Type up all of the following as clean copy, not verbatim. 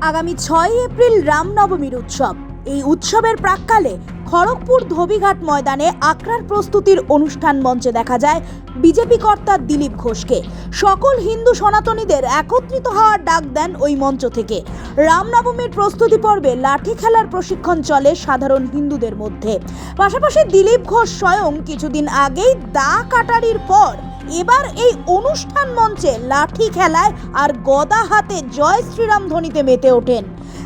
আগামী 6 এপ্রিল রামনবমীর উৎসব। এই উৎসবের প্রাক্কালে খড়গপুর ধোবিঘাট ময়দানে আখড়ার প্রস্তুতির অনুষ্ঠান মঞ্চে দেখা যায় বিজেপি কর্তা দিলীপ ঘোষকে। সকল হিন্দু সনাতনীদের একত্রিত হওয়ার ডাক দেন ওই মঞ্চ থেকে। রামনবমীর প্রস্তুতি পর্বে লাঠি খেলার প্রশিক্ষণ চলে সাধারণ হিন্দুদের মধ্যে। পাশাপাশি দিলীপ ঘোষ স্বয়ং কিছুদিন আগেই দা কাটারির পর এবার এই অনুষ্ঠান মঞ্চে লাঠি খেলায় আর গদা হাতে জয় শ্রীরাম ধ্বনিতে মেতে ওঠেন।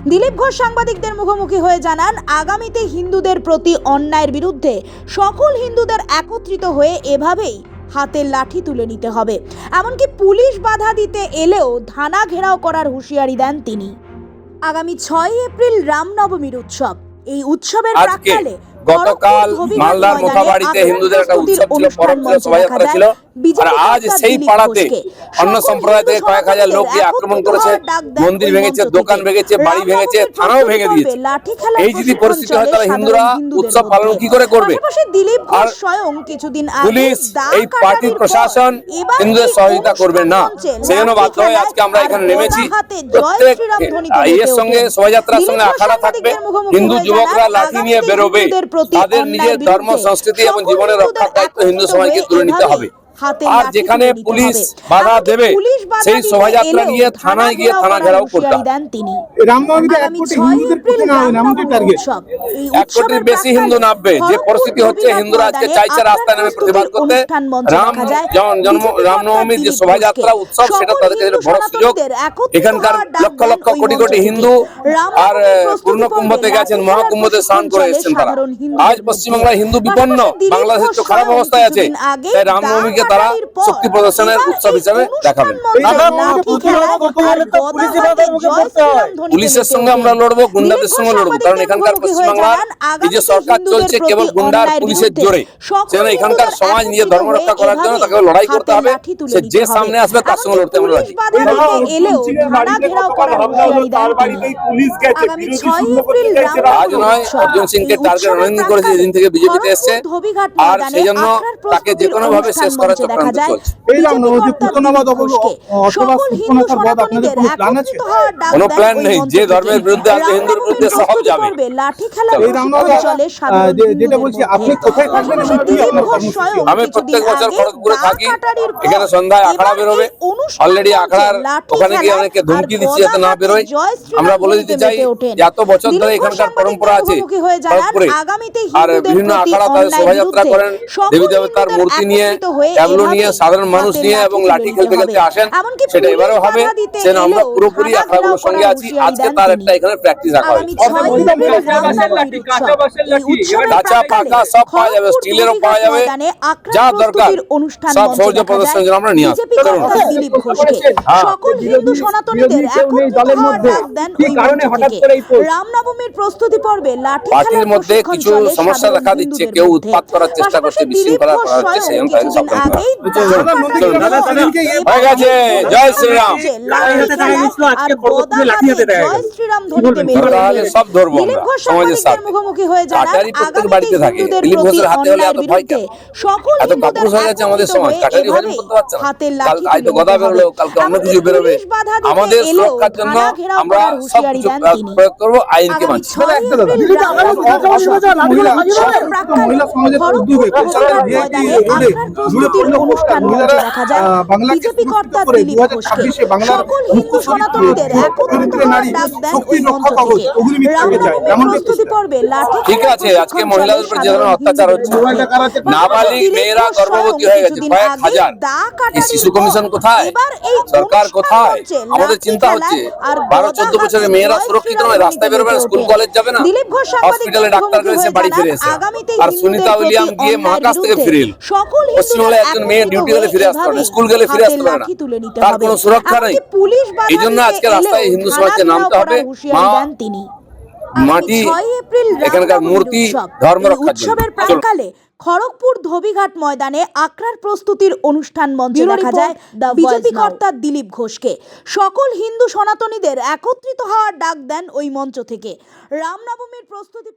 দিলীপ ঘোষ সাংবাদিকদের মুখোমুখি হয়ে জানান, আগামীতে হিন্দুদের প্রতি অন্যায়ের বিরুদ্ধে সকল হিন্দুদের একত্রিত হয়ে এভাবেই হাতের লাঠি তুলে নিতে হবে। এমনকি পুলিশ বাধা দিতে এলেও থানা ঘেরাও করার হুঁশিয়ারি দেন তিনি। আগামী 6 এপ্রিল রামনবমীর উৎসব। এই উৎসবের প্রাক্কালে গতকাল মালদার মোথাবাড়িতে হিন্দুদের একটা উৎসব ছিল, পরব ছিল, শোভাযাত্রা ছিল। আর আজ সেই পাড়াতে অন্য সম্প্রদায় থেকে কয়েক হাজার লোক গিয়ে আক্রমণ করেছে, মন্দির ভেঙেছে, দোকান ভেঙেছে, বাড়ি ভেঙেছে, থানাও ভেঙে দিয়েছে। এই যদি পরিস্থিতি হয় তাহলে হিন্দুরা উৎসব পালন কি করে করবে? আর পুলিশ, এই পার্টির প্রশাসন হিন্দুদের সহযোগিতা করবে না। সেই জন্য বাধ্য হয়ে আজকে আমরা এখানে নেমেছি। প্রত্যেক এর সঙ্গে শোভাযাত্রার সঙ্গে আখাড়া থাকবে, হিন্দু যুবকরা লাঠি নিয়ে বেরোবে। তাদের নিজের ধর্ম, সংস্কৃতি এবং জীবনের রক্ষার দায়িত্ব হিন্দু সমাজকে তুলে নিতে হবে। আর যেখানে পুলিশ বাধা দেবে সেই শোভাযাত্রা নিয়ে থানায় গিয়ে থানা ঘেরাও করতে হবে। 1 কোটির বেশি হিন্দু নামবে। যে পরিস্থিতি হচ্ছে, হিন্দুরা আজকে চাইছে রাস্তায় নেমে প্রতিবাদ করতে। রামনবমীর যে শোভাযাত্রা উৎসব, সেটা তাদের কাছে বড় সুযোগ। এখানকার লক্ষ লক্ষ কোটি কোটি হিন্দু আর পূর্ণ কুম্ভতে গেছেন, মহাকুম্ভতে স্নান করে এসেছেন তারা। আজ পশ্চিমবাংলায় হিন্দু বিপন্ন, বাংলাদেশের তো খারাপ অবস্থায় আছে। তাই রামনবমীকে তারা শক্তি প্রদর্শনের উৎসব হিসেবে দেখাবেন। পুলিশের সঙ্গে আমরা লড়বো, গুন্ডাদের সঙ্গে লড়বো, কারণ এখানকার পশ্চিমবাংলার এই যে সরকার চলছে কেবল গুন্ডা আর পুলিশের জোরে। সেখানে এখানকার সমাজ নিজের ধর্ম রক্ষা করার জন্য তাকে লড়াই করতে হবে। সে যে সামনে আসবে তার সঙ্গে লড়তে আমরা রাজি। আজ নয়, অর্জুন সিংকে টার্গেট রণনীতি করেছে যেদিন থেকে বিজেপিতে এসছে, আর সেই জন্য তাকে যে কোনো ভাবে শেষ করার চক্রান্ত চলছে। কোনো প্ল্যান নেই। যে ধর্মের বিরুদ্ধে আছে, হিন্দুর বিরুদ্ধে সব যাবে। আমি প্রত্যেক বছর খড়গপুরে থাকি, এখানে সন্ধ্যায় আখড়া বেরোবে। অলরেডি আখড়ার ওখানে গিয়ে অনেকে ধমকি দিচ্ছে যাতে না বেরোয়। আমরা বলে দিতে চাই যে এত বছর ধরে এখানকার পরম্পরা আছে খড়গপুরে, আর বিভিন্ন আখড়া তাদের শোভাযাত্রা করেন, দেবী দেবতার মূর্তি নিয়ে, ট্যাবলো নিয়ে, সাধারণ মানুষ নিয়ে এবং লাঠি খেলতে খেলতে আসেন। সেটা এবারেও হবে। সেন আমরা পুরোপুরি আখড়াগুলোর সঙ্গে আছি। আজকে তার একটা এখানে প্র্যাকটিস রাখা হয়েছে। কাঁচা পাকা সব পাওয়া যাবে, স্টিলেরও পাওয়া যাবে, যা দরকার সব সহজ প্রদর্শনের জন্য আমরা নিয়ে আসবো। রামনবমীর প্রস্তুতি পর্বে লাঠি পার্টির মধ্যে কিছু সমস্যা দেখা দিচ্ছে, কেউ উৎপাত করার চেষ্টা করছে, বিশৃঙ্খলা করা হচ্ছে। সেই জন্য তাদের সাবধান করা হয়ে গেছে। জয় শ্রীরাম। সব ধর্ম সমাজের সাথে কাটারি প্রত্যেক বাড়িতে থাকে। দিলীপ ঘোষের হাতে হলে এত ভয় কেন? এত কাপুরুষ হয়ে গেছে আমাদের সমাজ। কাটারি হজম করতে পারছে না। আজ তো গদা বেরোলো, কালকে অন্য কিছু বেরোবে। আমাদের সুরক্ষার জন্য আমরা সব কিছু প্রয়োগ করবো, আইনকে মানছি। ঠিক আছে, আজকে মহিলাদের উপর যে ধরনের অত্যাচার হচ্ছে, নাবালিগ মেয়েরা গর্ভবতী হয়ে গেছে কয়েক হাজার। এই শিশু কমিশন কোথায়? সরকার কোথায়? আমাদের চিন্তা হচ্ছে 12-14 বছরের মেয়েরা সুরক্ষিত নয়, রাস্তায় বেরোবে না, স্কুল কলেজ যাবে না, হসপিটালে ডাক্তার এসে বাড়ি ফিরে এসে। আর সুনিতা উইলিয়াম গিয়ে মহাকাশ থেকে ফিরে এল। পশ্চিমবাংলায় একজন মেয়ে ডিউটি গেলে ফিরে আসতে পারে না, স্কুল গেলে ফিরে আসতে পারে না, তার কোনো সুরক্ষা নেই। এই জন্য আজকে রাস্তায় হিন্দু সমাজকে নামতে হবে। মাটি, এখানকার মূর্তি, ধর্ম রক্ষার জন্য। খড়গপুর ধোবিঘাট ময়দানে আখড়ার প্রস্তুতির অনুষ্ঠান মঞ্চে দেখা যায় বিজেপি কর্তা দিলীপ ঘোষকে। সকল হিন্দু সনাতনীদের একত্রিত হওয়ার ডাক দেন ওই মঞ্চ থেকে। রামনবমীর প্রস্তুতি